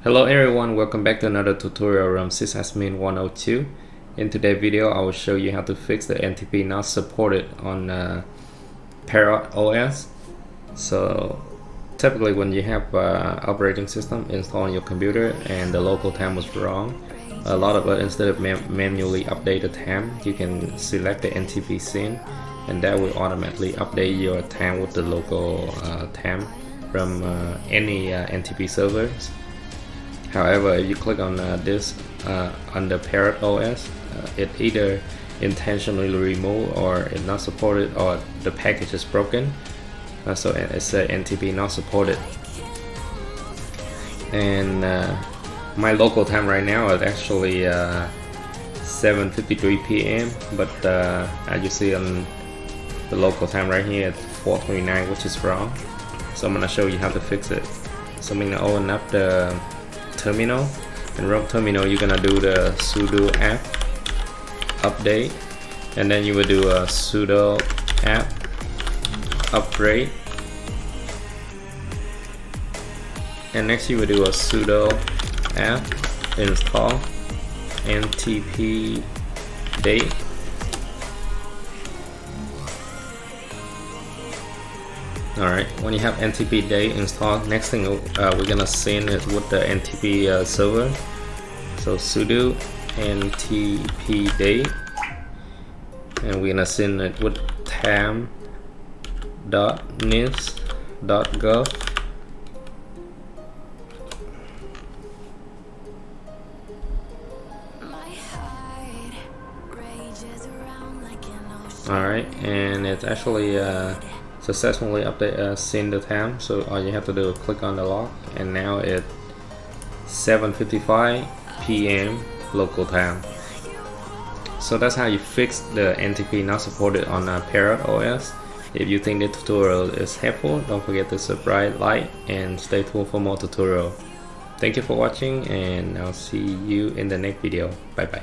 Hello everyone, welcome back to another tutorial from sysadmin 102. In today's video, I will show you how to fix the NTP not supported on Parrot OS. So typically when you have operating system installed on your computer and the local time was wrong, a lot of it, instead of manually update the time, you can select the NTP scene and that will automatically update your time with the local time from any NTP servers. However, if you click on this under Parrot OS, it either intentionally removed or it's not supported, or the package is broken. So it's NTP not supported. And my local time right now is actually 7:53 p.m. But as you see on the local time right here, it's 4:29, which is wrong. So I'm gonna show you how to fix it. So I'm gonna open up the terminal, and from terminal you're gonna do the sudo apt update, and then you will do a sudo apt upgrade, and next you will do a sudo apt install NTP date. Alright, when you have NTP date installed, next thing we're gonna send it with the NTP server. So sudo NTP date, and we're gonna send it with tam.nis.gov. Alright, and it's actually successfully send the time. So all you have to do is click on the log, and now it's 7:55 p.m. local time. So that's how you fix the NTP not supported on Parrot OS. If you think the tutorial is helpful, don't forget to subscribe, like, and stay tuned for more tutorial. Thank you for watching, and I'll see you in the next video. Bye bye.